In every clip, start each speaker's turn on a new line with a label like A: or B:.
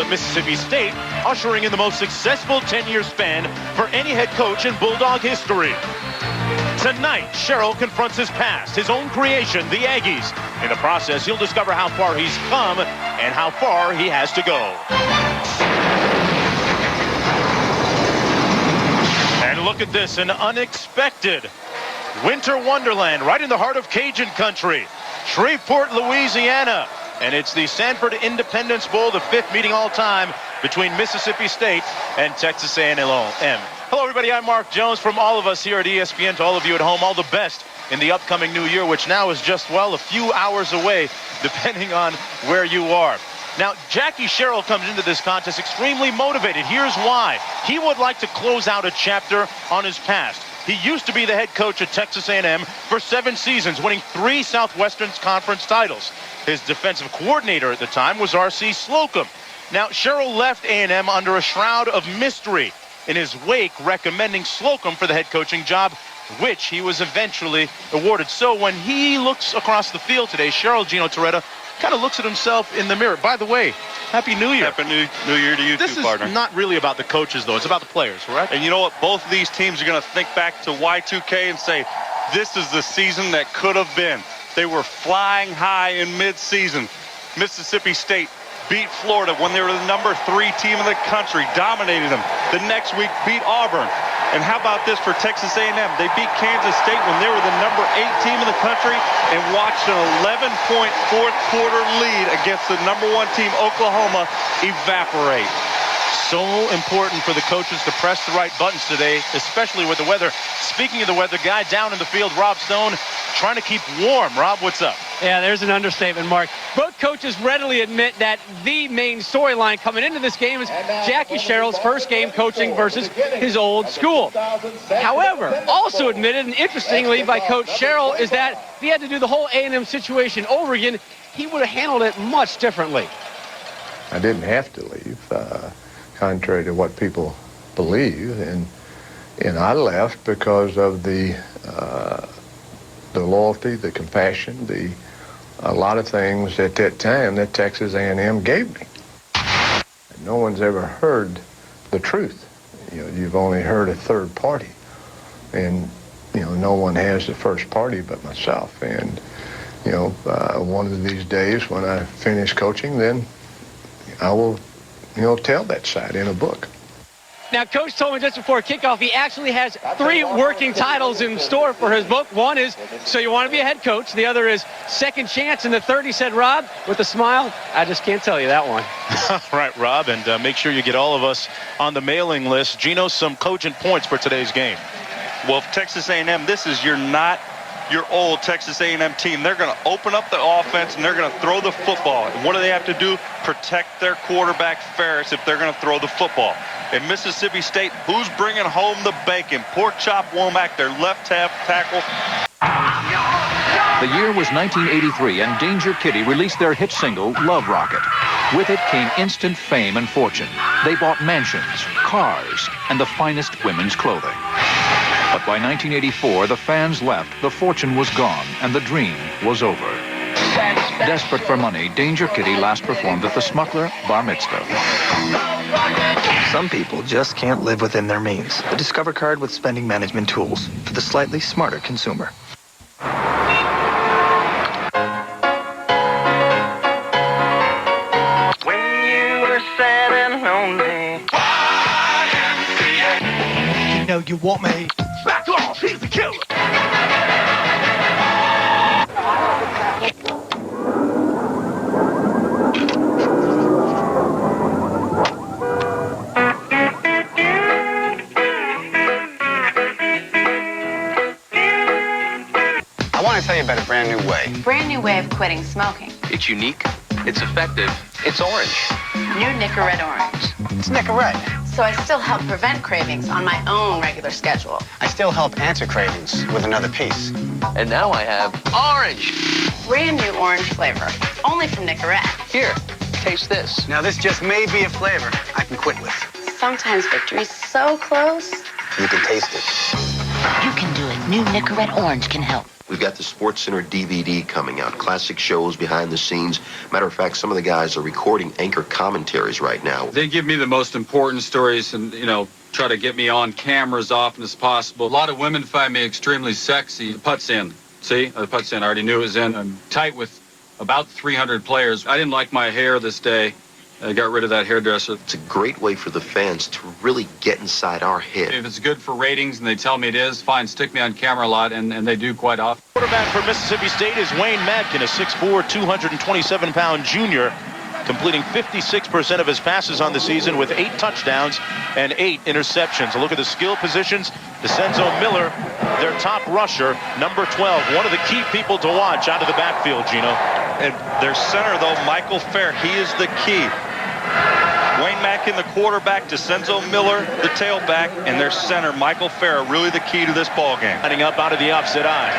A: at Mississippi State, ushering in the most successful 10-year span for any head coach in Bulldog history. Tonight, Sherrill confronts his past, his own creation, the Aggies. In the process, he'll discover how far he's come and how far he has to go. And look at this, an unexpected winter wonderland right in the heart of Cajun country, Shreveport, Louisiana. And it's the Sanford Independence Bowl, the 5th meeting all time between Mississippi State and Texas A&M. Hello, everybody. I'm Mark Jones. From all of us here at ESPN to all of you at home, all the best in the upcoming new year, which now is just, well, a few hours away, depending on where you are. Now, Jackie Sherrill comes into this contest extremely motivated. Here's why. He would like to close out a chapter on his past. He used to be the head coach at Texas A&M for 7 seasons, winning 3 Southwestern Conference titles. His defensive coordinator at the time was R.C. Slocum. Now, Sherrill left A&M under a shroud of mystery, in his wake recommending Slocum for the head coaching job, which he was eventually awarded. So when he looks across the field today, Sherrill, Gino Torretta, kind of looks at himself in the mirror. By the way, Happy New Year.
B: Happy New Year to you too, partner.
A: This is not really about the coaches, though. It's about the players, correct?
B: And you know what? Both of these teams are going to think back to Y2K and say, this is the season that could have been. They were flying high in mid-season. Mississippi State beat Florida when they were the number 3 team in the country, dominated them. The next week beat Auburn. And how about this for Texas A&M? They beat Kansas State when they were the number 8 team in the country and watched an 11-point fourth-quarter lead against the number 1 team, Oklahoma, evaporate.
A: So important for the coaches to press the right buttons today, especially with the weather. Speaking of the weather, guy down in the field, Rob Stone, trying to keep warm. Rob, what's up?
C: Yeah, there's an understatement, Mark. Both coaches readily admit that the main storyline coming into this game is Jackie Sherrill's first game coaching versus his old school. However, also admitted, and interestingly by Coach Sherrill, is that if he had to do the whole A&M situation over again, he would have handled it much differently.
D: I didn't have to leave, contrary to what people believe, and I left because of the loyalty, the compassion, a lot of things at that time that Texas A&M gave me. No one's ever heard the truth. You know, you've only heard a third party, and no one has the first party but myself. And one of these days when I finish coaching, then I will tell that side in a book.
C: Now, Coach told me just before kickoff he actually has 3 working titles in store for his book. One is So You Want to Be a Head Coach. The other is Second Chance. And the third, he said, Rob, with a smile, I just can't tell you that one.
A: All right, Rob, and make sure you get all of us on the mailing list. Gino, some cogent points for today's game.
B: Well, Texas A&M, this is not your old Texas A&M team. They're going to open up the offense, and they're going to throw the football. And what do they have to do? Protect their quarterback, Ferris, if they're going to throw the football. In Mississippi State, who's bringing home the bacon? Pork Chop Womack, their left tackle.
E: The year was 1983, and Danger Kitty released their hit single, Love Rocket. With it came instant fame and fortune. They bought mansions, cars, and the finest women's clothing. But by 1984, the fans left, the fortune was gone, and the dream was over. Desperate for money, Danger Kitty last performed at the Smuggler Bar Mitzvah.
F: Some people just can't live within their means. A Discover card with spending management tools for the slightly smarter consumer.
G: When you were sad and lonely,
H: you know you want me.
G: Back off, he's the killer.
I: I want to tell you about a brand new way.
J: Brand new way of quitting smoking.
I: It's unique, it's effective, it's orange.
J: New Nicorette Orange.
I: It's Nicorette.
J: So I still help prevent cravings on my own regular schedule.
I: I still help answer cravings with another piece. And now I have orange.
J: Brand new orange flavor. Only from Nicorette.
I: Here, taste this. Now this just may be a flavor I can quit with.
J: Sometimes victory's so close.
I: You can taste it.
K: You can do it New Nicorette Orange can help.
L: We've got the Sports Center DVD coming out. Classic shows behind the scenes. Matter of fact, some of the guys are recording anchor commentaries right now.
M: They give me the most important stories and, try to get me on camera as often as possible. A lot of women find me extremely sexy. The putt's in. See? The putt's in. I already knew it was in. I'm tight with about 300 players. I didn't like my hair this day. I got rid of that hairdresser.
L: It's a great way for the fans to really get inside our head.
M: If it's good for ratings and they tell me it is, fine, stick me on camera a lot, and they do quite often.
A: Quarterback for Mississippi State is Wayne Madkin, a 6'4", 227-pound junior, completing 56% of his passes on the season with 8 touchdowns and 8 interceptions. A look at the skill positions. DeCenzo Miller, their top rusher, number 12, one of the key people to watch out of the backfield, Gino.
B: And their center, though, Michael Fair, he is the key. Wayne Madkin, the quarterback, DeCenzo Miller, the tailback, and their center, Michael Fair, are really the key to this ball game.
A: Lining up out of the opposite eye.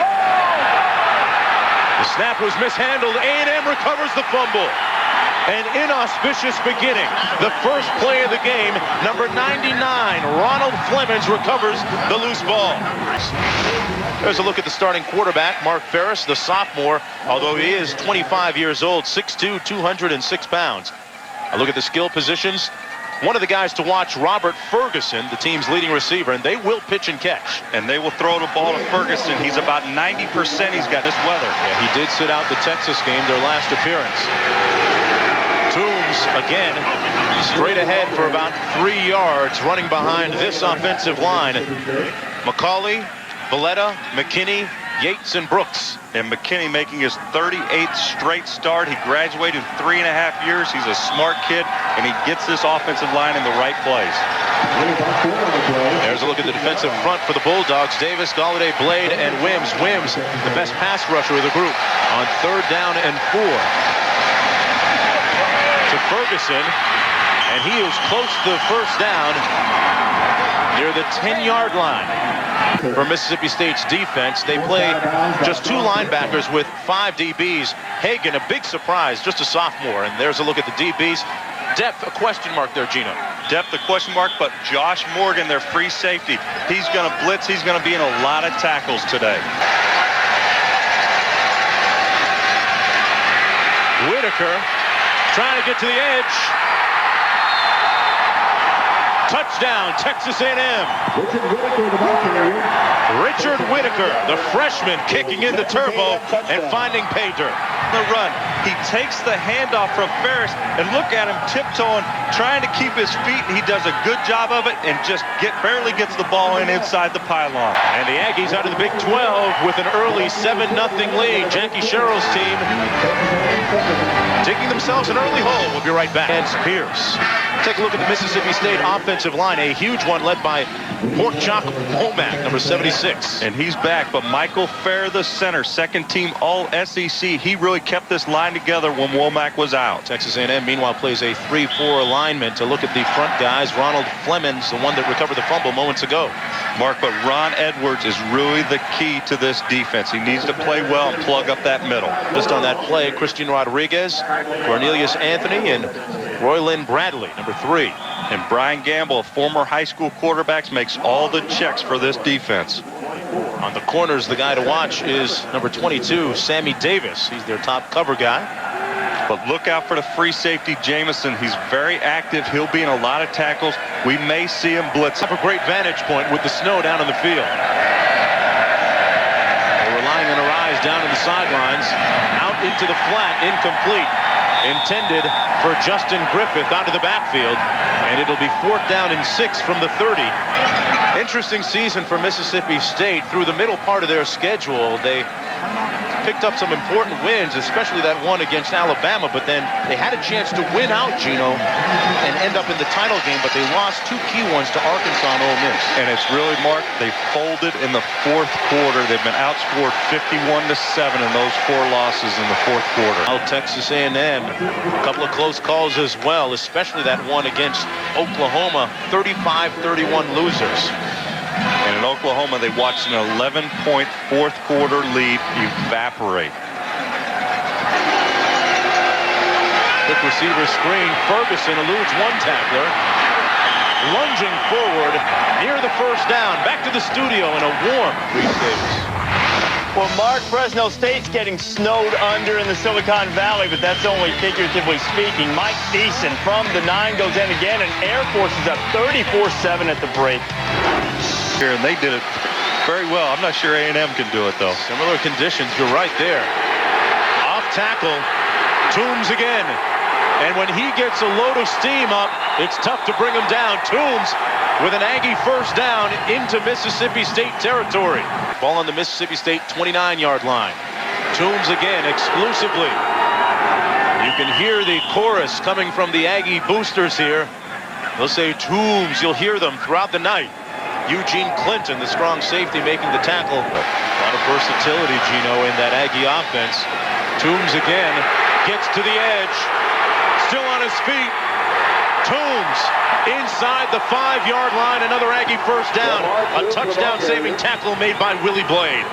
A: The snap was mishandled. A&M recovers the fumble. An inauspicious beginning. The first play of the game, number 99, Ronald Flemings recovers the loose ball. There's a look at the starting quarterback, Mark Ferris, the sophomore, although he is 25 years old, 6'2", 206 pounds. A look at the skill positions. One of the guys to watch, Robert Ferguson, the team's leading receiver, and they will pitch and catch.
B: And they will throw the ball to Ferguson. He's about 90%. He's got this weather.
A: Yeah, he did sit out the Texas game, their last appearance. Toombs, again, straight ahead for about 3 yards, running behind this offensive line. McCauley, Valletta, McKinney, Yates, and Brooks.
B: And McKinney making his 38th straight start. He graduated in 3.5 years. He's a smart kid, and he gets this offensive line in the right place.
A: There's a look at the defensive front for the Bulldogs. Davis, Galladay, Blade, and Wims. Wims, the best pass rusher of the group, on 3rd down and 4. To Ferguson, and he is close to the first down near the 10-yard line. For Mississippi State's defense, they play just 2 linebackers with 5 DBs. Hagan, a big surprise, just a sophomore. And there's a look at the DBs. Depth, a question mark there, Gino.
B: Depth, a question mark, but Josh Morgan, their free safety, he's going to blitz. He's going to be in a lot of tackles today.
A: Whitaker trying to get to the edge. Touchdown, Texas A&M. Richard Whitaker, the freshman, kicking in the turbo and finding pay dirt.
B: The run. He takes the handoff from Ferris, and look at him tiptoeing, trying to keep his feet. He does a good job of it and just barely gets the ball inside the pylon.
A: And the Aggies out of the Big 12 with an early 7-0 lead. Jackie Sherrill's team digging themselves an early hole. We'll be right back. And Pierce. Take a look at the Mississippi State offensive line, a huge one led by Pork Chop Womack, number 76.
B: And he's back, but Michael Fair, the center, second team All-SEC, he really kept this line together when Womack was out.
A: Texas A&M, meanwhile, plays a 3-4 alignment. To look at the front guys, Ronald Flemings, the one that recovered the fumble moments ago.
B: Mark, but Ron Edwards is really the key to this defense. He needs to play well and plug up that middle.
A: Just on that play, Christian Rodriguez, Cornelius Anthony, and Roylyn Bradley, number 3.
B: And Brian Gamble, a former high school quarterback, makes all the checks for this defense.
A: On the corners, the guy to watch is number 22, Sammy Davis. He's their top cover guy.
B: But look out for the free safety, Jamison. He's very active. He'll be in a lot of tackles. We may see him blitz.
A: Have a great vantage point with the snow down on the field. They're relying on a rise down to the sidelines. Out into the flat, incomplete. Intended for Justin Griffith out of the backfield, and it'll be 4th down and 6 from the 30. Interesting season for Mississippi State. Through the middle part of their schedule, they picked up some important wins, especially that one against Alabama, but then they had a chance to win out, Gino, and end up in the title game, but they lost 2 key ones to Arkansas and Ole Miss.
B: And it's really, Mark, they folded in the 4th quarter. They've been outscored 51-7 in those 4 losses in the 4th quarter.
A: Out Texas A&M, a couple of close calls as well, especially that one against Oklahoma, 35-31 losers.
B: And in Oklahoma, they watched an 11-point 4th quarter lead evaporate.
A: Quick receiver screen. Ferguson eludes one tackler. lunging forward near the first down. Back to the studio in a warm Reese Davis.
N: Well, Mark, Fresno State's getting snowed under in the Silicon Valley, but that's only figuratively speaking. Mike Thiessen from the 9 goes in again, and Air Force is up 34-7 at the break.
B: Here, and they did it very well. I'm not sure A&M can do it, though.
A: Similar conditions. You're right there. Off tackle. Toombs again. And when he gets a load of steam up, it's tough to bring him down. Toombs with an Aggie first down into Mississippi State territory. Ball on the Mississippi State 29-yard line. Toombs again exclusively. You can hear the chorus coming from the Aggie boosters here. They'll say Toombs. You'll hear them throughout the night. Eugene Clinton, the strong safety, making the tackle. A lot of versatility, Gino, in that Aggie offense. Toombs again gets to the edge. Still on his feet. Toombs inside the 5-yard line. Another Aggie first down. A touchdown-saving tackle made by Willie Blade.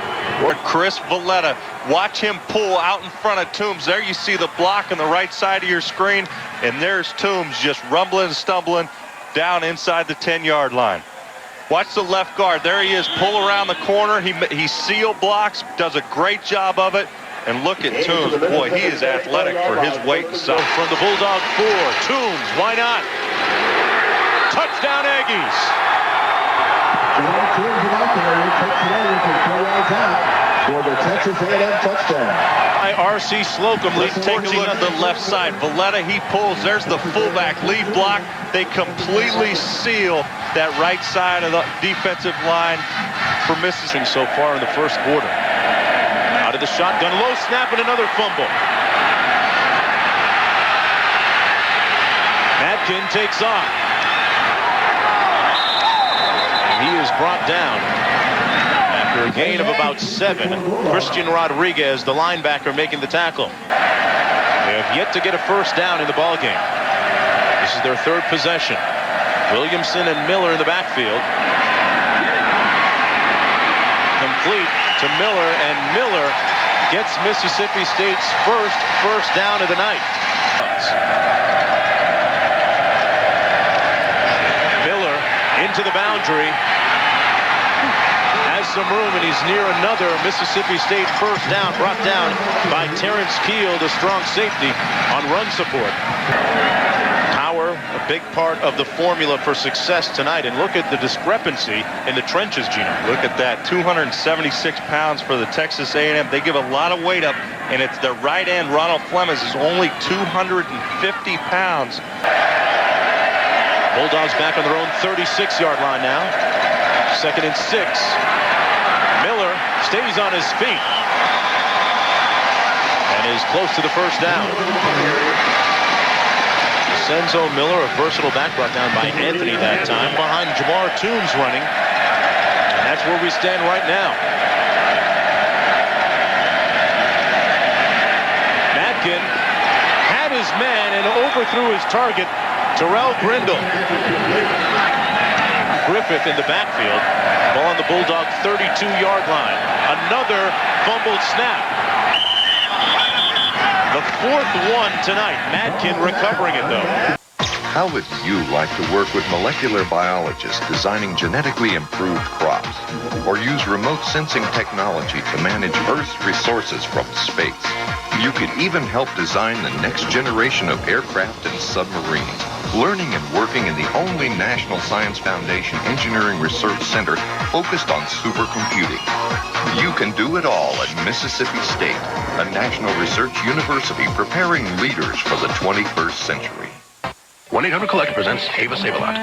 B: Chris Valletta, watch him pull out in front of Toombs. There you see the block on the right side of your screen, and there's Toombs just rumbling and stumbling down inside the 10-yard line. Watch the left guard. There he is. Pull around the corner. He seal blocks. Does a great job of it. And look at Toombs. Boy, he is athletic for his weight and size.
A: From the Bulldog 4. Toombs. Why not? Touchdown Aggies.
D: For the Texas A&M touchdown.
A: R.C. Slocum leads.
B: Let's take a look at the left side. Valletta, he pulls. There's the fullback lead block. They completely seal that right side of the defensive line for Mississippi
A: so far in the first quarter. Out of the shotgun, low snap, and another fumble. Madkin takes off. And he is brought down after a gain of about 7. Christian Rodriguez, the linebacker, making the tackle. They have yet to get a first down in the ballgame. This is their 3rd possession. Williamson and Miller in the backfield. Complete to Miller, and Miller gets Mississippi State's first down of the night. Miller into the boundary. Has some room, and he's near another Mississippi State first down, brought down by Terrence Keel, the strong safety, on run support. Power, a big part of the formula for success tonight. And look at the discrepancy in the trenches, Gino.
B: Look at that, 276 pounds for the Texas A&M. They give a lot of weight up, and it's the right end, Ronald Flemings, is only 250 pounds.
A: Bulldogs back on their own 36-yard line now. 2nd and 6. Miller stays on his feet and is close to the first down. Senzo Miller, a versatile back, brought down by Anthony that time, behind Jamar Toombs running. And that's where we stand right now. Madkin had his man and overthrew his target, Terrell Grindle. Griffith in the backfield. Ball on the Bulldog 32-yard line. Another fumbled snap. The 4th one tonight. Madkin recovering it, though.
O: How would you like to work with molecular biologists designing genetically improved crops, or use remote sensing technology to manage Earth's resources from space? You could even help design the next generation of aircraft and submarines, learning and working in the only National Science Foundation Engineering Research Center focused on supercomputing. You can do it all at Mississippi State, a national research university preparing leaders for the 21st century.
P: 1-800-COLLECT presents Ava Save-A-Lot.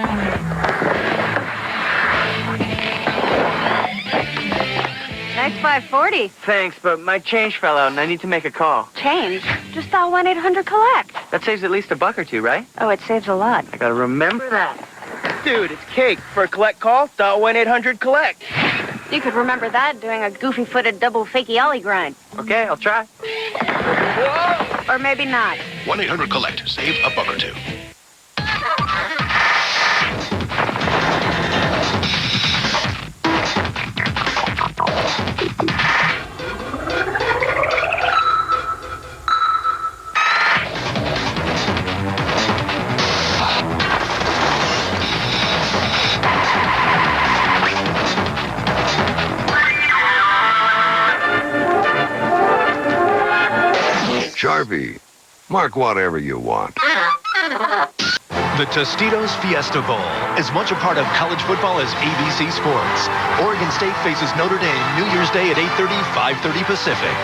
Q: Nice 540.
I: Thanks, but my change fell out and I need to make a call.
Q: Change? Just dial 1-800-COLLECT.
I: That saves at least $1 or $2, right?
Q: Oh, it saves a lot.
I: I gotta remember that. Dude, it's cake. For a collect call, dial 1-800-COLLECT.
Q: You could remember that doing a goofy-footed double fakey ollie grind.
I: Okay, I'll try.
Q: Whoa! Or maybe not.
P: 1-800-COLLECT. Save $1 or $2.
O: Harvey. Mark whatever you want.
P: The Tostitos Fiesta Bowl, as much a part of college football as ABC Sports. Oregon State faces Notre Dame New Year's Day at 8:30, 5:30 Pacific.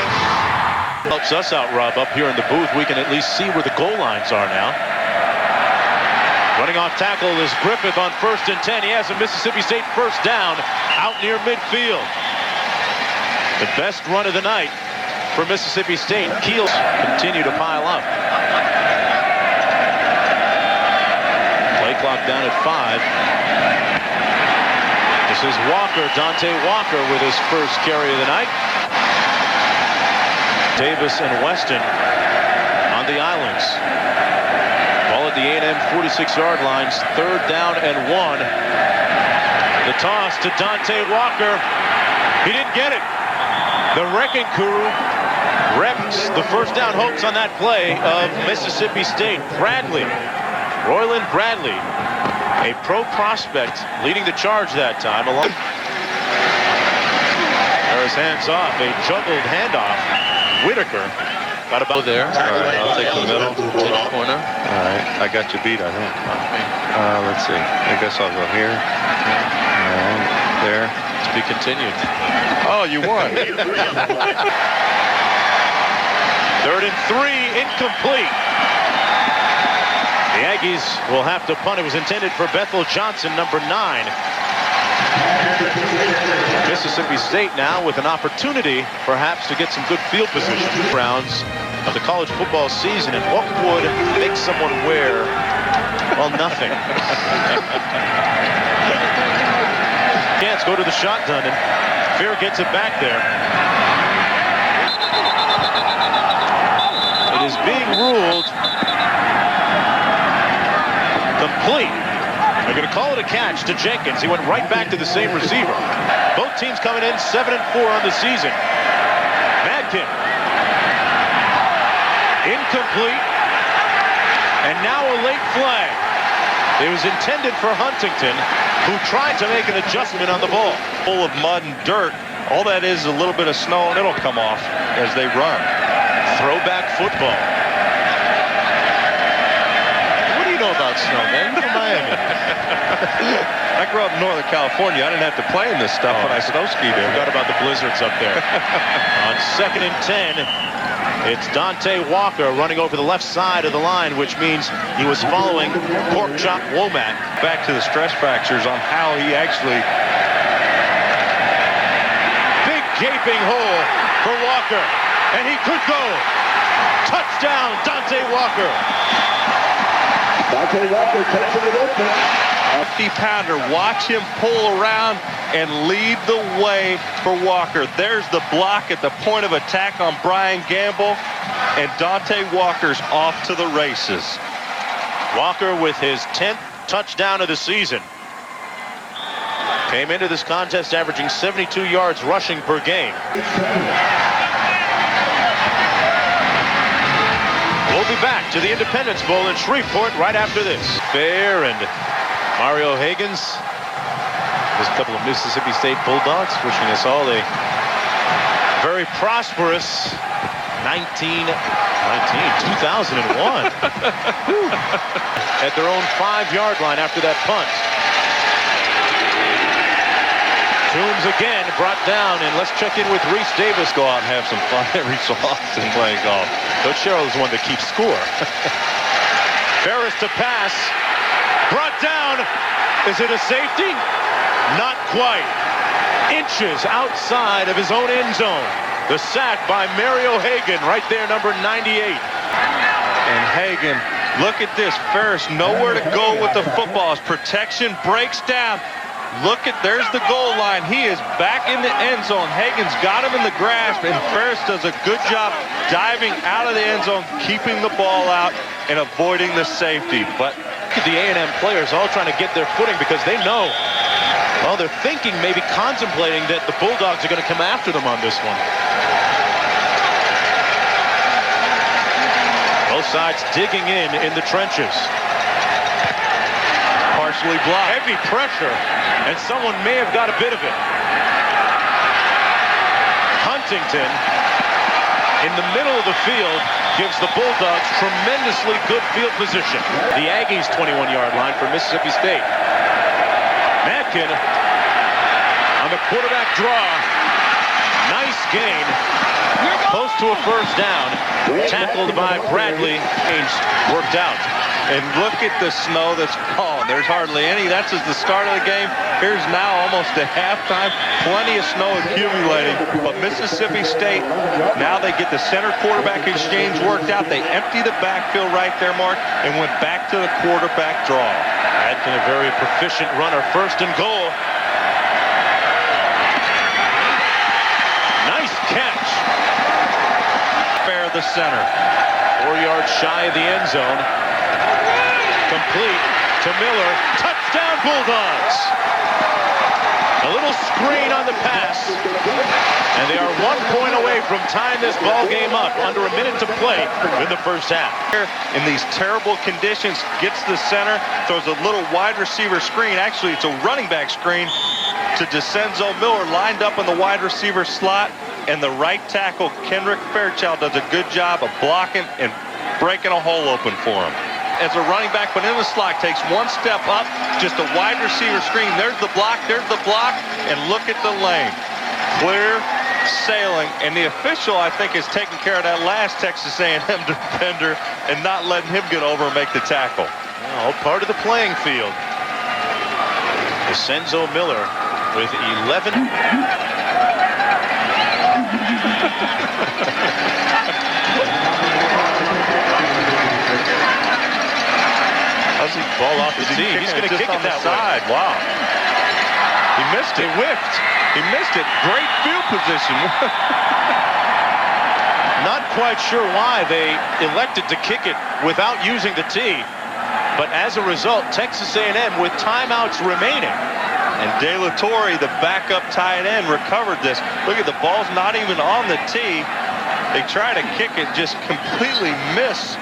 A: Helps us out, Rob. Up here in the booth, we can at least see where the goal lines are now. Running off tackle is Griffith on 1st and 10. He has a Mississippi State first down out near midfield. The best run of the night for Mississippi State. Keels continue to pile up. Play clock down at 5. This is Walker, Dante Walker, with his first carry of the night. Davis and Weston on the islands. Ball at the A&M 46-yard lines. 3rd down and 1. The toss to Dante Walker. He didn't get it. The wrecking crew wrecks the first down hopes on that play of Mississippi State. Bradley, Royland Bradley, a pro prospect, leading the charge that time. Harris hands off, a juggled handoff. Whitaker got about there.
B: All right, I'll take the middle.
A: Corner.
B: All right, I got you beat, I think. Let's see. I guess I'll go here. All right, there.
A: To be continued.
B: Oh, you won.
A: 3rd and 3, incomplete. The Aggies will have to punt. It was intended for Bethel Johnson, number 9. Mississippi State now with an opportunity perhaps to get some good field position. Rounds of the college football season, and what would make someone wear, well, nothing. Chance go to the shotgun, and Fair gets it back there. It is being ruled complete. They're going to call it a catch to Jenkins. He went right back to the same receiver. Both teams coming in 7-4 on the season. Madkin. Incomplete. And now a late flag. It was intended for Huntington, who tried to make an adjustment on the ball.
B: Full of mud and dirt. All that is a little bit of snow, and it'll come off as they run.
A: Throwback football. What do you know about snow, man? You're from Miami.
B: I grew up in Northern California. I didn't have to play in this stuff when I snow skied there.
A: Forgot about the blizzards up there. On 2nd and 10, it's Dante Walker running over the left side of the line, which means he was following Pork Chop Womack.
B: Back to the stress fractures on how he actually...
A: Big gaping hole for Walker, and he could go. Touchdown, Dante Walker.
R: Dante Walker takes it open.
B: 50-pounder. Watch him pull around and lead the way for Walker. There's the block at the point of attack on Brian Gamble, and Dante Walker's off to the races.
A: Walker with his 10th touchdown of the season. Came into this contest averaging 72 yards rushing per game. We'll be back to the Independence Bowl in Shreveport right after this. Fair and Mario Higgins. There's a couple of Mississippi State Bulldogs wishing us all a very prosperous 2001. At their own 5-yard line after that punt. Toombs again brought down, and let's check in with Reese Davis.
B: Go out and have some fun every so often playing golf.
A: Coach Sherrill is the one that keeps score. Ferris to pass. Brought down. Is it a safety? Not quite. Inches outside of his own end zone. The sack by Mario Hagan, right there, number 98.
B: And Hagan, look at this. Ferris nowhere to go with the football. His protection breaks down. Look at, there's the goal line. He is back in the end zone. Hagan's got him in the grasp, and Ferris does a good job diving out of the end zone, keeping the ball out and avoiding the safety. But
A: the A&M players all trying to get their footing because they know, well, they're thinking, maybe contemplating that the Bulldogs are going to come after them on this one. Both sides digging in the trenches. Partially blocked. Heavy pressure, and someone may have got a bit of it. Huntington in the middle of the field gives the Bulldogs tremendously good field position. The Aggies 21-yard line for Mississippi State. Madkin on the quarterback draw. Nice gain. Close to a first down. Tackled by Bradley. Worked out.
B: And look at the snow that's fallen. There's hardly any. That's just the start of the game. Here's now almost at halftime. Plenty of snow accumulating. But Mississippi State, now they get the center quarterback exchange worked out. They empty the backfield right there, Mark, and went back to the quarterback draw.
A: Adkin, a very proficient runner. First and goal. Nice catch.
B: Fair the center.
A: 4 yards shy of the end zone. Complete to Miller. Touchdown Bulldogs. A little screen on the pass. And they are 1 point away from tying this ball game up. Under a minute to play in the first half.
B: In these terrible conditions, gets the center, throws a little wide receiver screen. Actually, it's a running back screen to DeCenzo Miller, lined up in the wide receiver slot. And the right tackle, Kendrick Fairchild, does a good job of blocking and breaking a hole open for him. As a running back, but in the slot, takes one step up, just a wide receiver screen. There's the block, and look at the lane. Clear sailing, and the official, I think, is taking care of that last Texas A&M defender and not letting him get over and make the tackle.
A: All part of the playing field. DeCenzo Miller with 11. Ball off the tee. He's going to kick it that side. Wow.
B: He missed it.
A: He whiffed.
B: He missed it. Great field position.
A: Not quite sure why they elected to kick it without using the tee. But as a result, Texas A&M with timeouts remaining.
B: And De La Torre, the backup tight end, recovered this. Look at the ball's not even on the tee. They try to kick it, just completely miss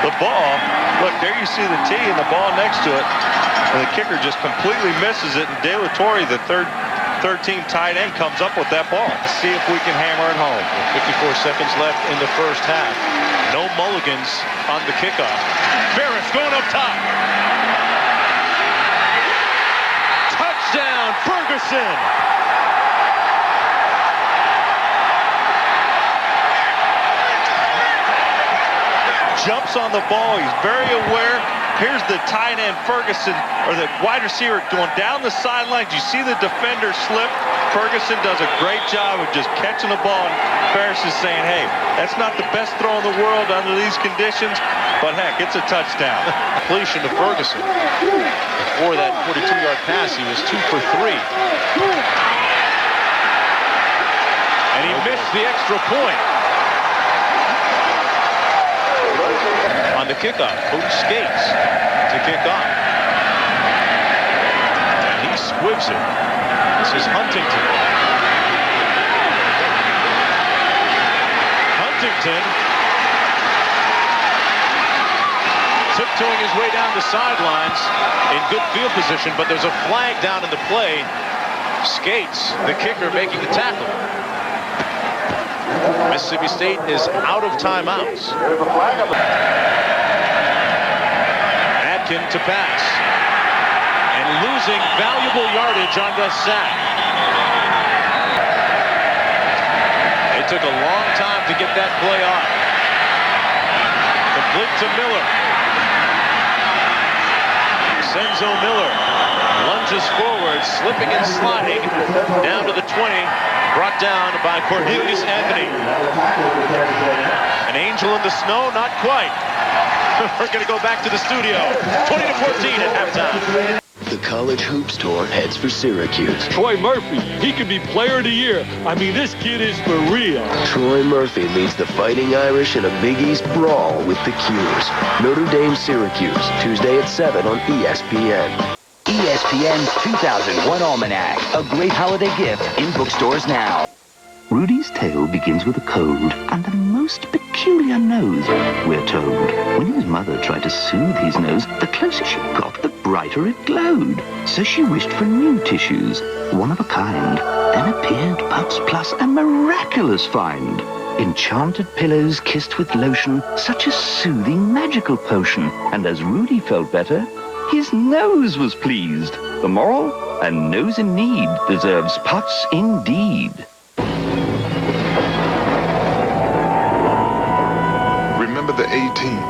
B: the ball. Look, there you see the tee and the ball next to it. And the kicker just completely misses it. And De La Torre, the third-team tight end, comes up with that ball. Let's see if we can hammer it home.
A: 54 seconds left in the first half. No mulligans on the kickoff. Ferris going up top. Touchdown, Ferguson.
B: Jumps on the ball. He's very aware. Here's the tight end, Ferguson, or the wide receiver going down the sidelines. You see the defender slip. Ferguson does a great job of just catching the ball. And Ferris is saying, hey, that's not the best throw in the world under these conditions, but heck, it's a touchdown.
A: Completion to Ferguson. Before that 42-yard pass, he was 2 for 3. And he missed the extra point. On the kickoff, Coach Skates to kick off. He squibs it. This is Huntington. Huntington tiptoeing his way down the sidelines in good field position, but there's a flag down in the play. Skates, the kicker, making the tackle. Mississippi State is out of timeouts. Adkin to pass. And losing valuable yardage on the sack. It took a long time to get that play off. Complete to Miller. Senzo Miller lunges forward, slipping and sliding down to the 20. Brought down by Cornelius Anthony. An angel in the snow? Not quite. We're going to go back to the studio. 20-14 at halftime.
R: The College Hoops Tour heads for Syracuse.
S: Troy Murphy, he could be player of the year. I mean, this kid is for real.
R: Troy Murphy leads the Fighting Irish in a Big East brawl with the Cures. Notre Dame Syracuse, Tuesday at 7 on ESPN.
T: ESPN's 2001 Almanac, a great holiday gift in bookstores now.
U: Rudy's tale begins with a cold and a most peculiar nose, we're told. When his mother tried to soothe his nose, the closer she got, the brighter it glowed. So she wished for new tissues, one of a kind. Then appeared Pups Plus, a miraculous find. Enchanted pillows kissed with lotion, such a soothing magical potion. And as Rudy felt better, his nose was pleased. The moral? A nose in need deserves Putz indeed.
C: Remember the A-Team?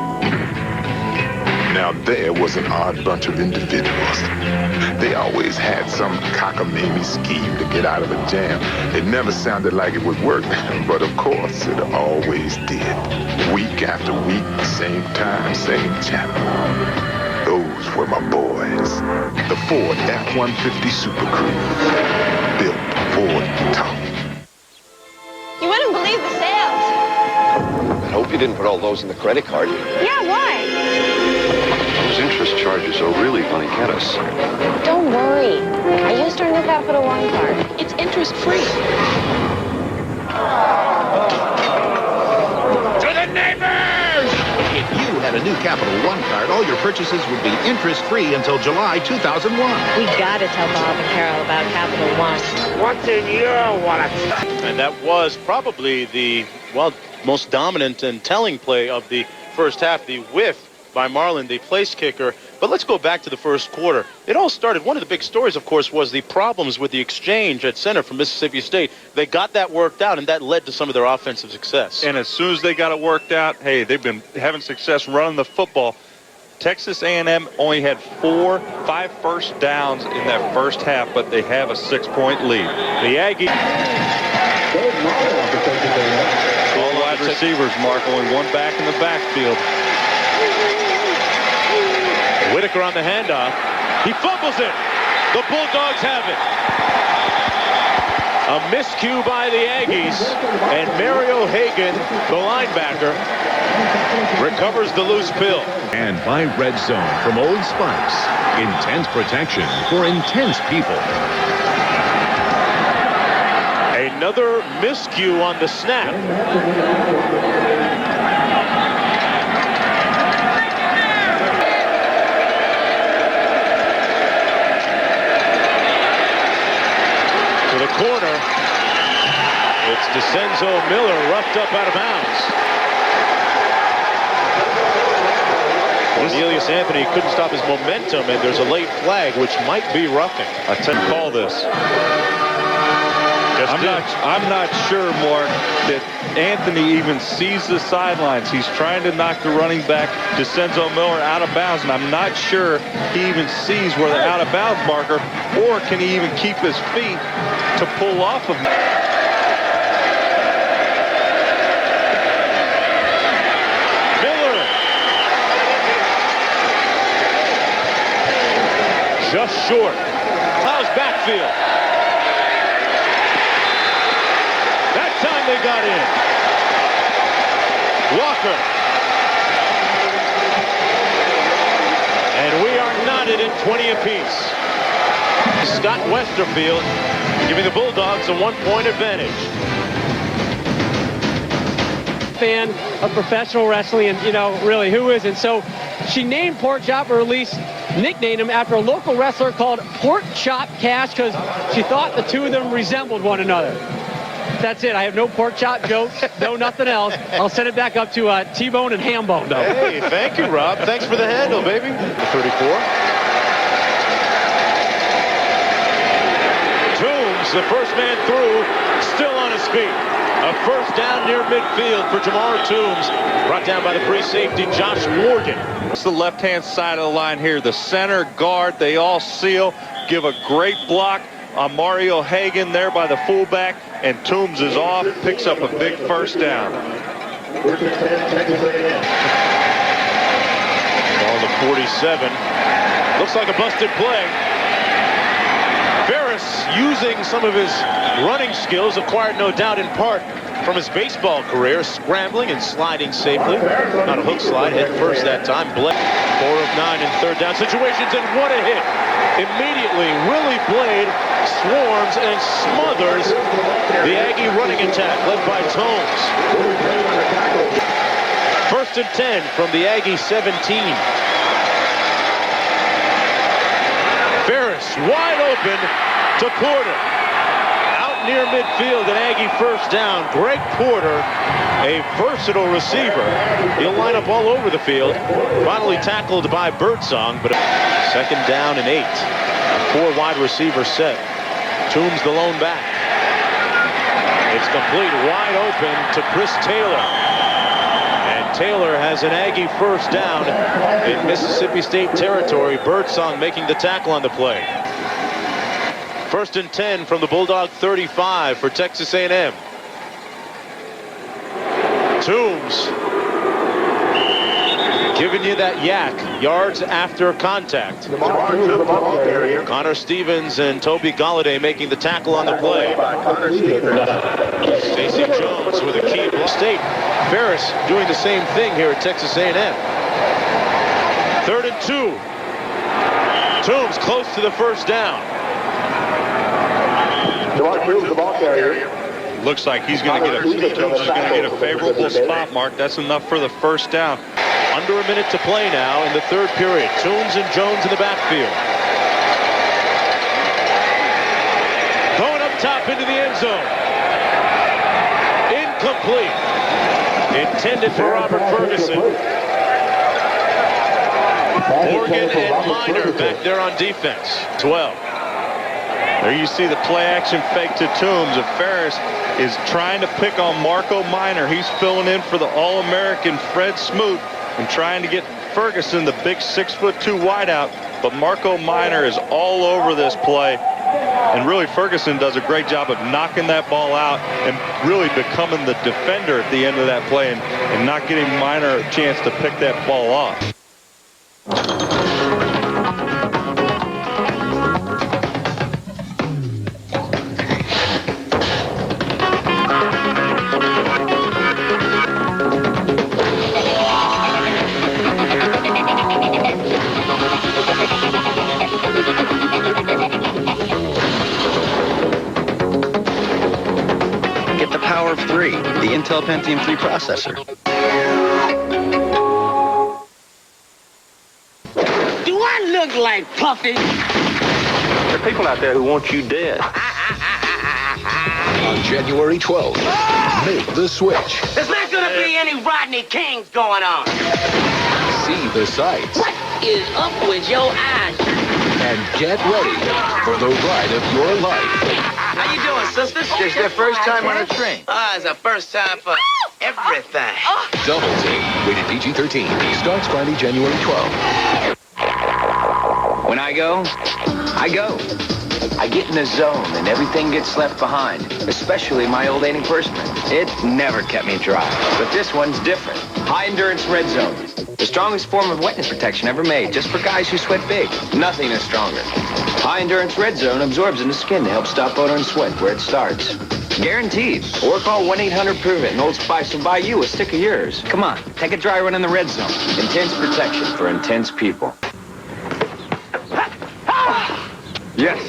C: Now there was an odd bunch of individuals. They always had some cockamamie scheme to get out of a jam. It never sounded like it would work, but of course it always did. Week after week, same time, same channel. Those were my boys. The Ford F-150 Super Cruise. Built Ford tough.
Q: You wouldn't believe the sales.
I: I hope you didn't put all those in the credit card.
Q: Yeah, why?
O: Those interest charges are really going to get us.
Q: Don't worry. I used our new Capital One card. It's interest-free.
V: To the neighbors! If you had a new Capital One card, all your purchases would be interest-free until July 2001.
Q: We gotta tell Bob and Carol about Capital One.
A: What's in your wallet? And that was probably the, well, most dominant and telling play of the first half, the whiff by Marlin, the place kicker. But let's go back to the first quarter. It all started, one of the big stories, of course, was the problems with the exchange at center for Mississippi State. They got that worked out, and that led to some of their offensive success.
B: And as soon as they got it worked out, hey, they've been having success running the football. Texas A&M only had 5 first downs in that first half, but they have a 6-point lead.
A: The Aggies.
B: All wide receivers, Mark, only one back in the backfield.
A: Whitaker on the handoff. He fumbles it. The Bulldogs have it. A miscue by the Aggies. And Mario Hagan, the linebacker, recovers the loose pill.
P: And by Red Zone from Old Spice. Intense protection for intense people.
A: Another miscue on the snap. To the corner. It's DeCenzo Miller roughed up out of bounds. Cornelius Anthony couldn't stop his momentum, and there's a late flag, which might be roughing.
B: I tend to call this. I'm not sure, Mark, that Anthony even sees the sidelines. He's trying to knock the running back, DeCenzo Miller, out of bounds, and I'm not sure he even sees where the out-of-bounds marker, or can he even keep his feet to pull off of him.
A: Miller. Just short. How's backfield? Time they got in. Walker. And we are knotted at 20 apiece. Scott Westerfield giving the Bulldogs a 1-point advantage.
W: Fan of professional wrestling, and, you know, really, who isn't? So she named Pork Chop, or at least nicknamed him after a local wrestler called Pork Chop Cash, because she thought the two of them resembled one another. That's it. I have no pork chop jokes, no nothing else. I'll send it back up to T-Bone and Hambone, though.
A: Hey, thank you, Rob. Thanks for the handle, baby. The 34. Toombs, the first man through, still on his feet. A first down near midfield for Jamar Toombs. Brought down by the free safety, Josh Morgan.
B: It's the left-hand side of the line here. The center guard, they all seal, give a great block on Mario Hagan there by the fullback, and Toombs is off, picks up a big first down.
A: Ball to 47. Looks like a busted play. Ferris using some of his running skills, acquired no doubt in part from his baseball career, scrambling and sliding safely. Not a hook slide, head first that time. Blake, 4 of 9 in third down situations, and what a hit. Immediately, Willie Blade swarms and smothers the Aggie running attack led by Toombs. First and 10 from the Aggie 17. Ferris wide open to Porter. Out near midfield, an Aggie first down. Greg Porter, a versatile receiver. He'll line up all over the field. Finally tackled by Birdsong, but second down and 8. A 4 wide receiver set. Toombs the lone back. It's complete wide open to Chris Taylor. And Taylor has an Aggie first down in Mississippi State territory. Birdsong making the tackle on the play. First and 10 from the Bulldog 35 for Texas A&M. Toombs giving you that yak, yards after contact. Connor Stevens and Toby Galladay making the tackle on the play. Stacey Jones with a key block. State. Ferris doing the same thing here at Texas A&M. 3rd and 2. Toombs close to the first down.
B: The ball carrier. Looks like he's going to get a favorable spot mark. That's enough for the first down.
A: Under a minute to play now in the 3rd period. Toombs and Jones in the backfield. Going up top into the end zone. Incomplete. Intended for Robert Ferguson. Morgan and Minor back there on defense. 12.
B: There you see the play action fake to Toombs. If Ferris is trying to pick on Marco Minor, he's filling in for the All-American Fred Smoot and trying to get Ferguson, the big 6'2" wideout. But Marco Minor is all over this play. And really, Ferguson does a great job of knocking that ball out and really becoming the defender at the end of that play and not getting Minor a chance to pick that ball off.
I: The Intel Pentium 3 processor.
G: Do I look like Puffy?
V: There are people out there who want you dead. On January 12th, make the switch.
G: There's not gonna be any Rodney Kings going on.
V: See the sights.
G: What is up with your eyes?
V: And get ready for the ride of your life.
G: How you doing, sisters?
I: It's their first time on a train.
G: It's a first time for everything.
V: Double Team, rated PG-13. Starts Friday, January 12th.
I: When I go, I go. I get in the zone and everything gets left behind, especially my old antiperspirant. It never kept me dry. But this one's different. High endurance red zone. The strongest form of wetness protection ever made, just for guys who sweat big. Nothing is stronger. High endurance red zone absorbs in the skin to help stop odor and sweat where it starts. Guaranteed. Or call 1-800-PROVE-IT and Old Spice will buy you a stick of yours. Come on, take a dry run in the red zone. Intense protection for intense people.
E: Yes.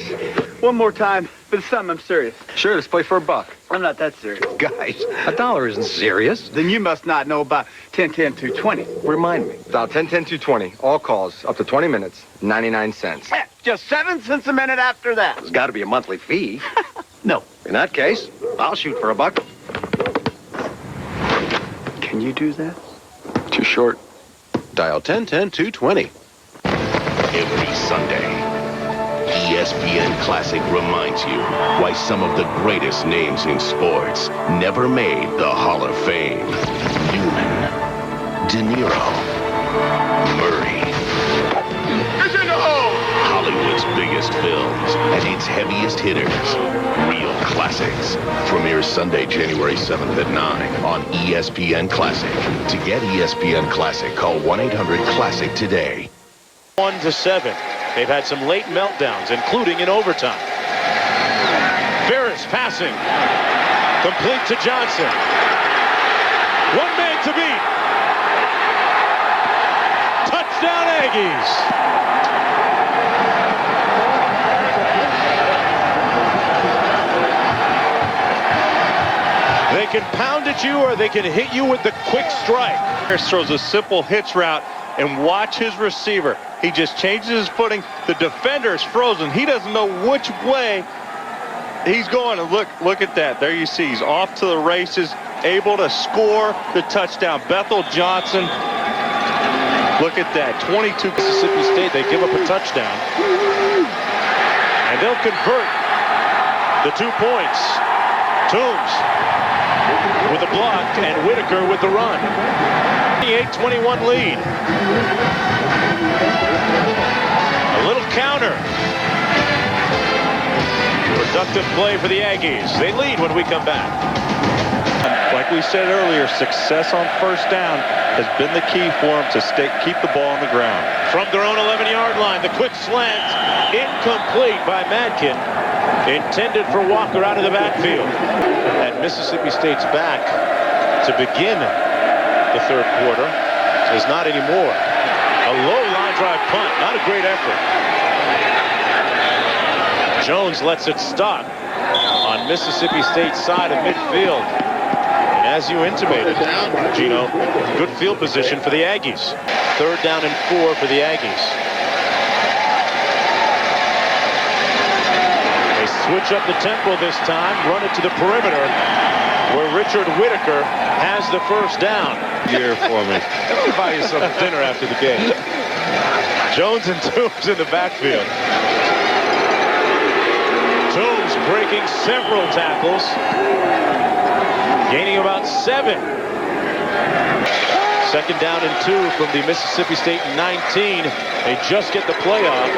E: One more time, but this time I'm serious.
I: Sure, let's play for $1.
E: I'm not that serious.
I: Guys, $1 isn't serious.
E: Then you must not know about 10-10-220.
I: Remind me.
F: Dial 10-10-220. All calls up to 20 minutes, 99 cents.
E: Just 7 cents a minute after that.
I: There's got to be a monthly fee.
E: No.
I: In that case, I'll shoot for $1.
E: Can you do that?
I: Too short.
V: Dial 10-10-220.
H: Every Sunday, ESPN Classic reminds you why some of the greatest names in sports never made the Hall of Fame. Newman, De Niro, Murray. Hollywood's biggest films and its heaviest hitters. Real classics. Premieres Sunday, January 7th at 9 on ESPN Classic. To get ESPN Classic, call 1-800-CLASSIC today.
A: 1-7. They've had some late meltdowns, including in overtime. Ferris passing. Complete to Johnson. One man to beat. Touchdown Aggies. They can pound at you or they can hit you with the quick strike.
B: Ferris throws a simple hitch route and watch his receiver. He just changes his footing. The defender is frozen. He doesn't know which way He's going to look at that. There you see he's off to the races, able to score the touchdown. Bethel Johnson, look at that, 22.
A: Mississippi State, they give up a touchdown. And they'll convert the 2 points. Toombs with a block and Whitaker with the run. 28-21 lead. A little counter. Productive play for the Aggies. They lead when we come back.
B: Like we said earlier, success on first down has been the key for them to keep the ball on the ground.
A: From their own 11-yard line, the quick slant, incomplete by Madkin, intended for Walker out of the backfield. At Mississippi State's back to begin the third quarter is not anymore. A low line drive punt, not a great effort. Jones lets it stop on Mississippi State's side of midfield. And as you intimated, Gino, good field position for the Aggies. 3rd down and 4 for the Aggies. They switch up the tempo this time, run it to the perimeter, where Richard Whitaker has the first down.
B: Here for me.
A: I'll buy you some dinner after the game. Jones and Toombs in the backfield. Toombs breaking several tackles, gaining about 7. 2nd down and 2 from the Mississippi State 19. They just get the play off.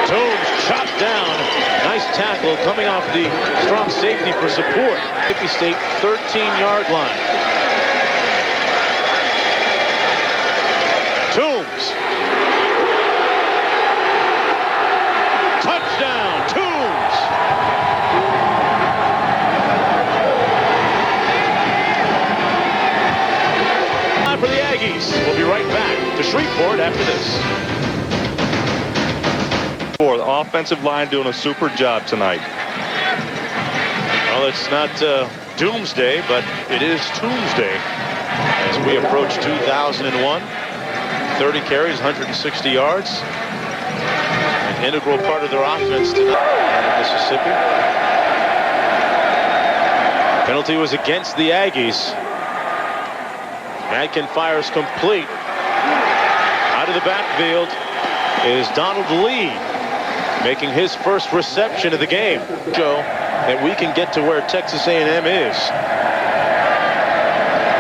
A: Toombs chopped down. Nice tackle coming off the strong safety for support. Mississippi State 13-yard line. Toombs. Touchdown, Toombs. Time for the Aggies. We'll be right back to Shreveport after this.
B: The offensive line doing a super job tonight.
A: Well, it's not doomsday, but it is Toomsday as we approach 2001. 30 carries, 160 yards. An integral part of their offense tonight in Mississippi. Penalty was against the Aggies. Madkin fires complete. Out of the backfield is Donald Lee, making his first reception of the game. Show that we can get to where Texas A&M is.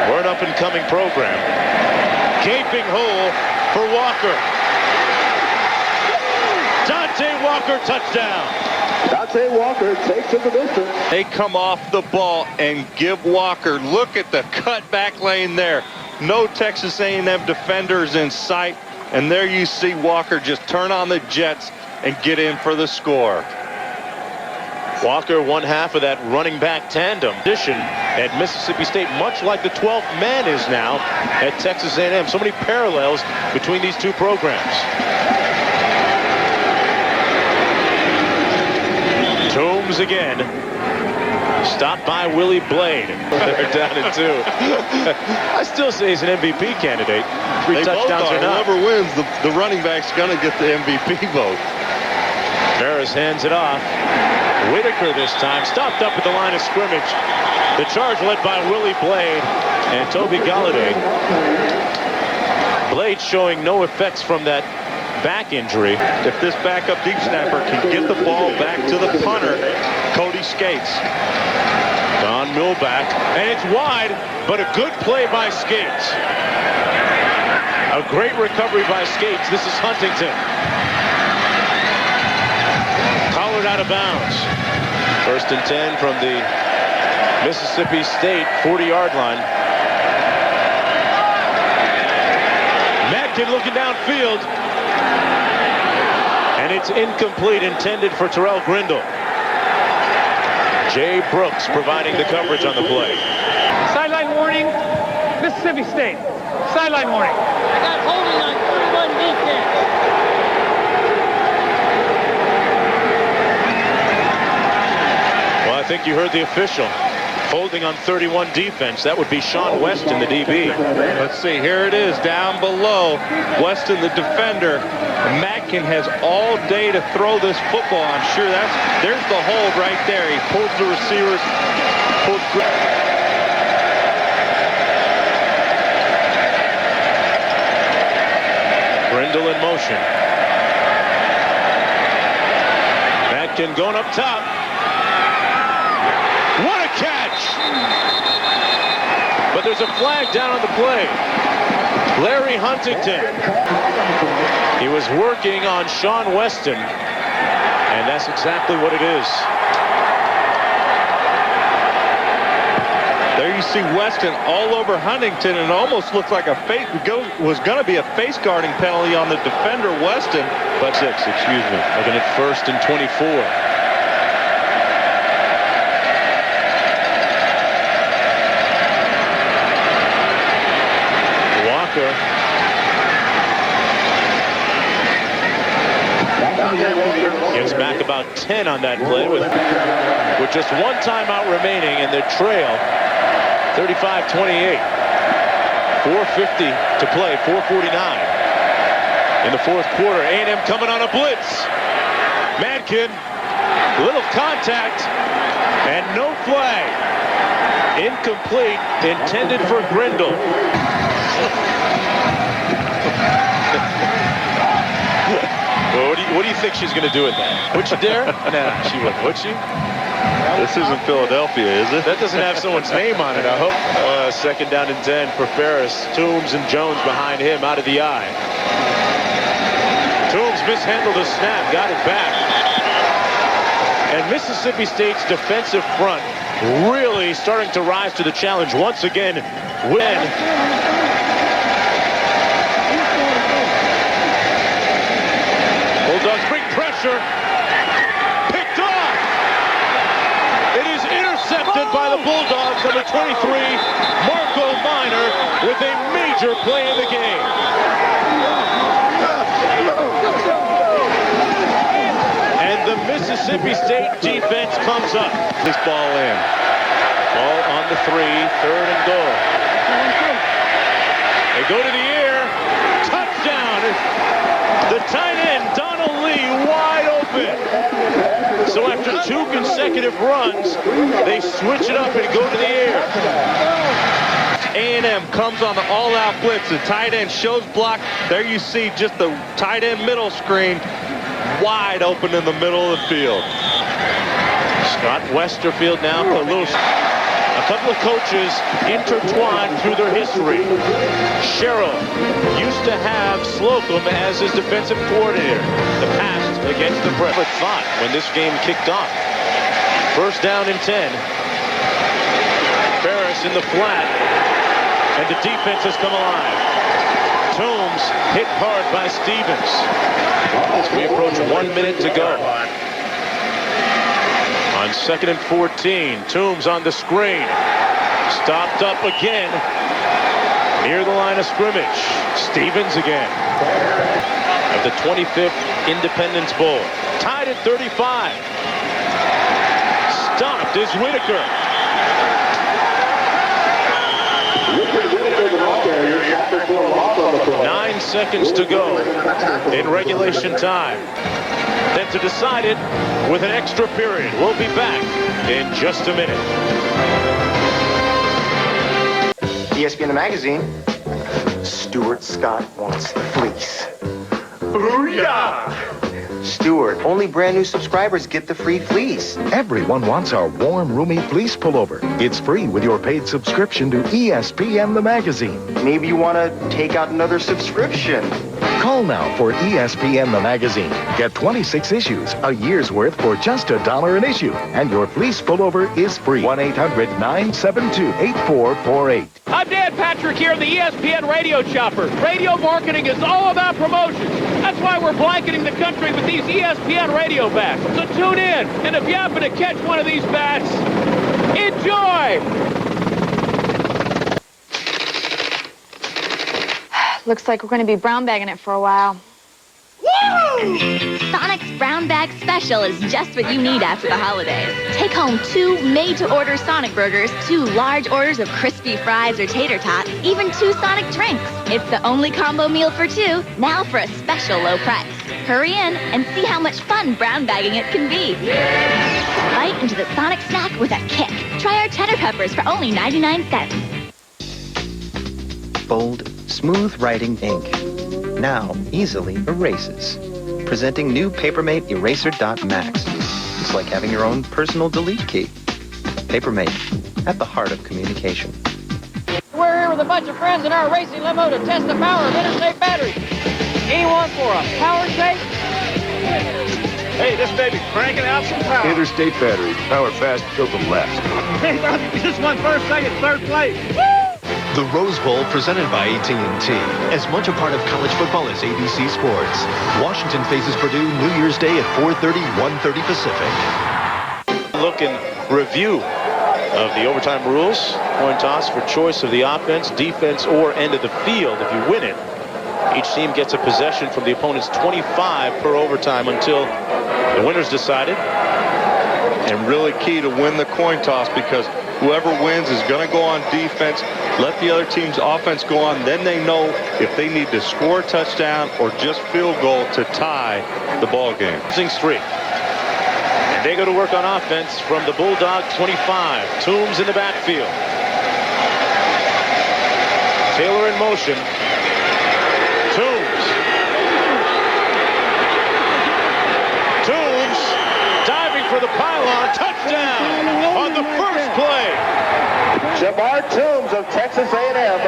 A: We're an up-and-coming program. Gaping hole for Walker. Dante Walker, touchdown.
E: Dante Walker takes it the distance.
B: They come off the ball and give Walker. Look at the cutback lane there. No Texas A&M defenders in sight. And there you see Walker just turn on the jets and get in for the score.
A: Walker, one half of that running back tandem. Addition at Mississippi State, much like the 12th man is now at Texas A&M. So many parallels between these two programs. Toombs again. Stopped by Willie Blade. They're down in 2. I still say he's an MVP candidate. 3 touchdowns or not.
B: Whoever wins, the running back's going to get the MVP vote.
A: Ferris hands it off. Whitaker this time stopped up at the line of scrimmage. The charge led by Willie Blade and Toby Galladay. Blade showing no effects from that back injury.
B: If this backup deep snapper can get the ball back to the punter, Cody Skates.
A: Don Milback, and it's wide, but a good play by Skates. A great recovery by Skates. This is Huntington. Collared out of bounds. 1st and 10 from the Mississippi State 40-yard line. Madkin looking downfield. And it's incomplete, intended for Terrell Grindle. Jay Brooks providing the coverage on the play.
W: Sideline warning, Mississippi State. Sideline warning.
J: I got holding on 31 defense.
A: Well, I think you heard the official. Holding on 31 defense. That would be Sean Weston, the DB.
B: Let's see. Here it is down below. Weston, the defender. Matkin has all day to throw this football. I'm sure there's the hold right there. He pulls the receivers.
A: Grindle in motion. Matkin going up top. What a catch! But there's a flag down on the play. Larry Huntington. He was working on Sean Weston, and that's exactly what it is.
B: There you see Weston all over Huntington, and it almost looked like was going to be a face guarding penalty on the defender Weston, but 6, excuse me.
A: Looking at 1st and 24. Gets back about 10 on that play with just one timeout remaining in their trail. 35-28. 4:50 to play. 4:49 in the 4th quarter. A&M coming on a blitz. Matkin, little contact, and no flag. Incomplete, intended for Grindle. Well, what do you think she's going to do with that? Would she dare? Nah, she wouldn't. Would she?
B: This isn't Philadelphia, is it?
A: That doesn't have someone's name on it, I hope. 2nd down and 10 for Ferris. Toombs and Jones behind him, out of the eye. Toombs mishandled the snap, got it back. And Mississippi State's defensive front really starting to rise to the challenge once again. Bulldogs bring pressure. Picked off. It is intercepted by the Bulldogs. Number 23, Marco Minor, with a major play in the game. And the Mississippi State defense comes up.
B: This ball in.
A: Ball on the 3, 3rd and goal. They go to the air. Touchdown. The tight end, Donald Lee, wide open. So after 2 consecutive runs, they switch it up and go to the air.
B: A&M comes on the all-out blitz. The tight end shows block. There you see just the tight end middle screen wide open in the middle of the field.
A: Scott Westerfield now for a couple of coaches intertwined through their history. Sherrill used to have Slocum as his defensive coordinator. The past against the press thought when this game kicked off. 1st down and 10. Ferris in the flat, and the defense has come alive. Toombs hit hard by Stevens. As we approach 1 minute to go. On 2nd and 14, Toombs on the screen. Stopped up again. Near the line of scrimmage. Stevens again. Of the 25th Independence Bowl. Tied at 35. Stopped is Whitaker. 9 seconds to go in regulation time. Then to decide it with an extra period. We'll be back in just a minute.
K: ESPN the magazine. Stuart Scott wants the fleece. Booyah! Stuart, only brand new subscribers get the free fleece.
V: Everyone wants our warm, roomy fleece pullover. It's free with your paid subscription to ESPN the magazine.
K: Maybe you want to take out another subscription.
V: Call now for ESPN the magazine. Get 26 issues, a year's worth for just $1 an issue. And your fleece pullover is free. 1-800-972-8448.
J: I'm Dan Patrick here in the ESPN Radio Chopper. Radio marketing is all about promotions. That's why we're blanketing the country with these ESPN radio bats. So tune in, and if you happen to catch one of these bats, enjoy!
Q: Looks like we're going to be brown bagging it for a while.
L: Woo! Sonic's brown bag Sonic Special is just what you need after the holidays. Take home 2 made-to-order Sonic burgers, 2 large orders of crispy fries or tater tots, even 2 Sonic drinks. It's the only combo meal for 2, now for a special low price. Hurry in and see how much fun brown bagging it can be. Bite into the Sonic snack with a kick. Try our cheddar peppers for only 99 cents.
M: Bold, smooth writing ink. Now easily erases. Presenting new Papermate Eraser Dot Max. It's like having your own personal delete key. Papermate, at the heart of communication.
W: We're here with a bunch of friends in our racing limo to test the power of interstate batteries. Anyone for a power shake?
E: Hey, this baby cranking out some power.
N: Interstate batteries. Power fast, tilt them left.
E: Hey, brother, you just won first, second, third place.
P: The Rose Bowl presented by AT&T. As much a part of college football as ABC Sports. Washington faces Purdue New Year's Day at 4:30, 1:30 Pacific.
A: Look and review of the overtime rules. Coin toss for choice of the offense, defense, or end of the field. If you win it, each team gets a possession from the opponent's 25 per overtime until the winner's decided.
B: And really key to win the coin toss, because whoever wins is going to go on defense. Let the other team's offense go on. Then they know if they need to score a touchdown or just field goal to tie the ball game.
A: Losing streak. And they go to work on offense from the Bulldog 25. Toombs in the backfield. Taylor in motion. Toombs. Toombs diving for the pylon. Touchdown on the first play.
K: Jamar Toombs of Texas A&M.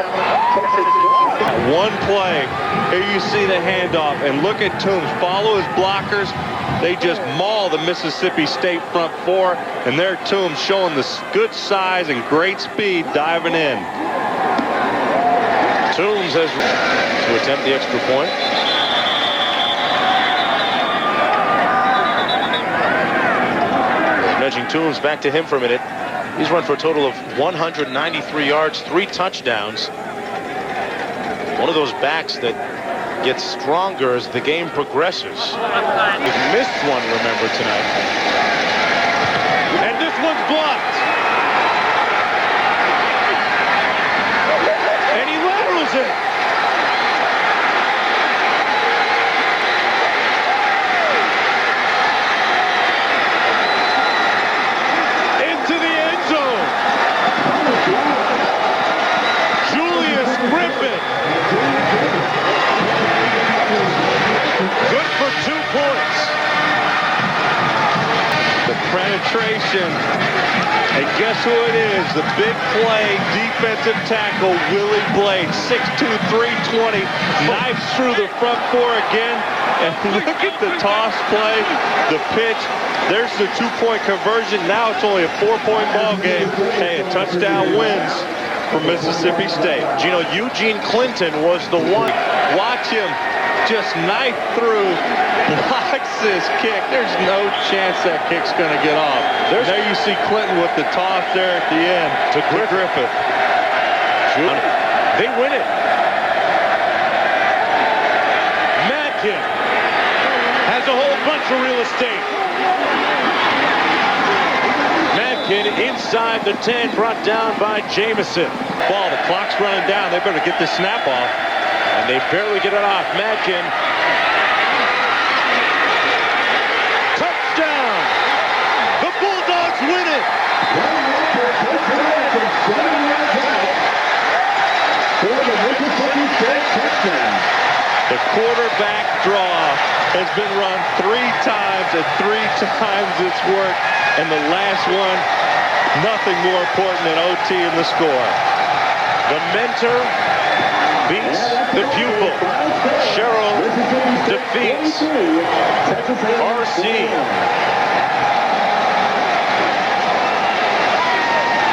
B: One play. Here you see the handoff, and look at Toombs. Follow his blockers. They just maul the Mississippi State front four, and there Toombs showing the good size and great speed diving in.
A: Toombs has to attempt the extra point. Nudging Toombs back to him for a minute. He's run for a total of 193 yards, 3 touchdowns. One of those backs that gets stronger as the game progresses. He's missed one, remember, tonight. And this one's blocked. And he laterals it. Into the end zone. Julius Griffin. Good for 2 points.
B: The penetration. And guess who it is? The big play defensive tackle, Willie Blade. 6'2", 320. Knifes through the front four again. And look at the toss play, the pitch. There's the 2-point conversion. Now it's only a 4-point ball game. Hey, a touchdown wins for Mississippi State.
A: You know, Eugene Clinton was the one.
B: Watch him just knife through, blocks this kick. There's no chance that kick's going to get off. There you see Clinton with the toss there at the end to Griffith.
A: They win it. Madkin has a whole bunch of real estate. Madkin inside the 10, brought down by Jamison.
B: Ball, the clock's running down. They better get this snap off.
A: And they barely get it off. Madkin. Touchdown! The Bulldogs win it!
B: The quarterback draw has been run 3 times, and 3 times it's worked. And the last one, nothing more important than OT in the score.
A: The mentor beats the pupil. Sherrill defeats RC.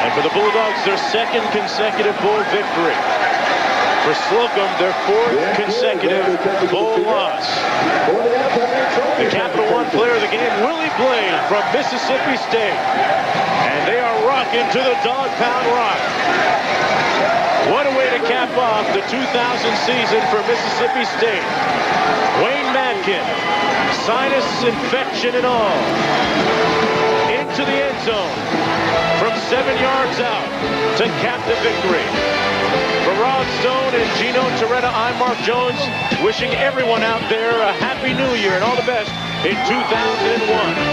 A: And for the Bulldogs, their 2nd consecutive bowl victory. For Slocum, their 4th consecutive bowl loss. The Capital One player of the game, Willie Blade from Mississippi State. And they are rocking to the Dog Pound Rock. What a way to cap cap off the 2000 season for Mississippi State. Wayne Madkin, sinus infection and all, into the end zone from 7 yards out to cap the victory. For Rod Stone and Gino Toretta, I'm Mark Jones, wishing everyone out there a happy new year and all the best in 2001.